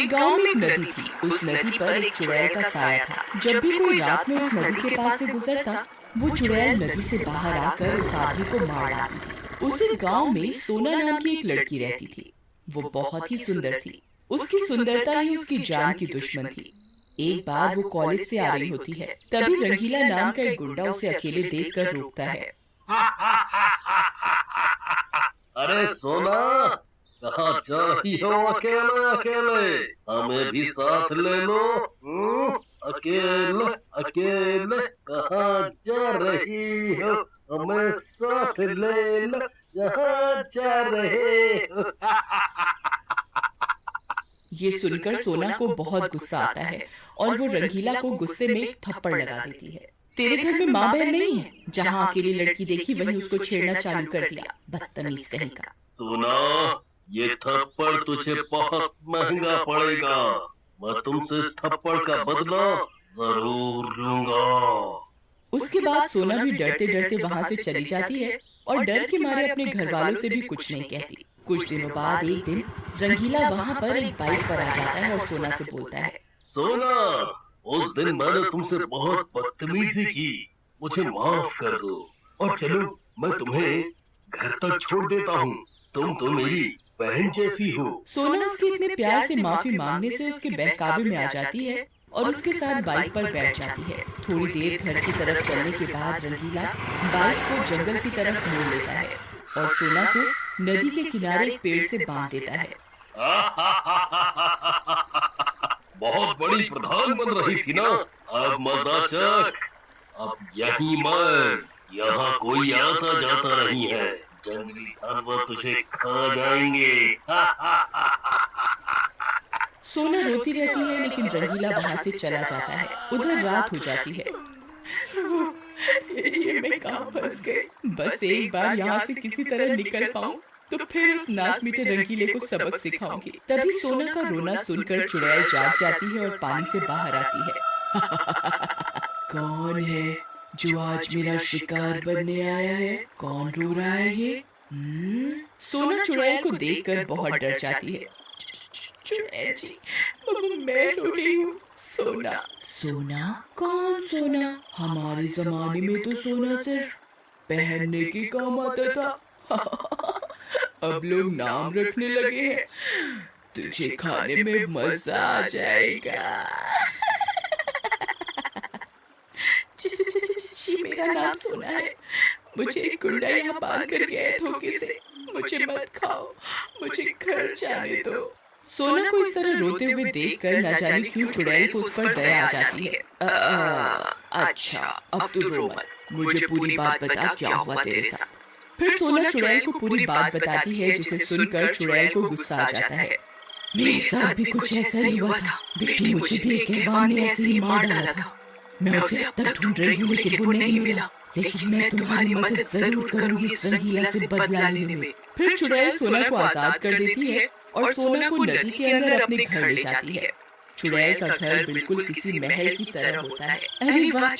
एक गांव में एक नदी थी। उस नदी पर एक चुड़ैल का साया था। जब भी कोई रात में उस नदी के पास से गुजरता, वो चुड़ैल नदी से बाहर आकर उस आदमी को मार डालती थी। उसी गांव में सोना नाम की एक लड़की रहती थी। वो बहुत ही सुंदर थी। उसकी सुंदरता ही उसकी जान की दुश्मन थी। एक बार वो कॉलेज से आ रही होती है, तभी रंगीला नाम का एक गुंडा उसे अकेले देखकर रोकता है। अरे सोना, कहाँ जा रही हो अकेले अकेले? हमें भी साथ ले लो। अकेले अकेले कहाँ जा रही हो? हमें साथ ले लो। कहाँ जा रहे हो? ये सुनकर सोना को बहुत गुस्सा आता है और वो रंगीला को गुस्से में एक थप्पड़ लगा देती है। तेरे घर में माँ बहन नहीं है? जहाँ अकेली लड़की देखी वहीं उसको छेड़ना चालू कर दिया, बदतमीज कहीं का। सोना, ये थप्पड़ तुझे बहुत महंगा पड़ेगा। मैं तुमसे इस थप्पड़ का बदला जरूर लूंगा। उसके बाद सोना भी डरते डरते वहाँ से चली जाती है और डर के मारे अपने घर वालों से भी कुछ नहीं कहती। कुछ दिनों बाद एक दिन रंगीला वहाँ पर एक बाइक पर आ जाता है और सोना से बोलता है। सोना, उस दिन मैंने तुमसे बहुत बदतमीजी की, मुझे माफ कर दो। और चलो, मैं तुम्हें घर तक छोड़ देता हूँ। तुम तो मेरी बहन जैसी हो। सोना उसके इतने प्यार से माफी मांगने से उसके बहकावे में आ जाती है और उसके साथ बाइक पर बैठ जाती है। थोड़ी देर घर की तरफ चलने के बाद रंगीला बाइक को जंगल की तरफ मोड़ लेता है और सोना को नदी के किनारे एक पेड़ से बांध देता है। बहुत बड़ी प्रधान बन रही थी ना, अब मजा चख। अब यहीं मर, यहाँ कोई आता जाता नहीं है। जंगली जानवर तुझे खा जाएंगे। सोना रोती रहती है लेकिन रंगीला वहाँ से चला जाता है। उधर रात हो जाती है। ये मैं कहाँ फंस गई? बस एक बार यहाँ से किसी तरह निकल पाऊँ तो फिर उस नास मीठे रंगीले को सबक सिखाऊंगी। तभी सोना का रोना सुनकर चुड़ैल जाग जाती है और पानी से बाहर आती है। कौन है जो आज मेरा शिकार बनने आया है? कौन रो रहा है ये? सोना चुड़ैल को देखकर बहुत डर जाती है। चुड़ैल जी, मैं रो रही हूँ। सोना। सोना? कौन सोना? हमारे जमाने में तो सोना सिर्फ पहनने के काम आता था। अब लोग नाम रखने लगे हैं। तुझे खाने में मजा आ जाएगा। मेरा नाम सोना है। मुझे एक गुंडा यहाँ बांध कर गया है धोखे से। मुझे मत खाओ, मुझे घर जाने दो। सोना को इस तरह रोते हुए देखकर न जाने क्यों चुड़ैल को उस पर दया आ जाती है। अच्छा, अब तू रो मत। मुझे पूरी बात बता, क्या हुआ तेरे साथ? फिर सोना चुड़ैल को पूरी बात बताती है, जिसे सुनकर चुड़ैल को गुस्सा आ जाता है। मेरे साथ भी कुछ ऐसा ही हुआ था। बेटी, मुझे भी एक हैवान ने ऐसे ही मार डाला था। मैं उसे अब तक ढूंढ रही हूँ लेकिन वो नहीं मिला। लेकिन मैं तुम्हारी मदद जरूर करूंगी इस रंगीला से बदला लेने में। फिर चुड़ैल सोना को आजाद कर देती है और सोना को नदी के अंदर अपने घर ले जाती है। चुड़ैल का घर बिल्कुल किसी महल की तरह होता है। अरे वाह!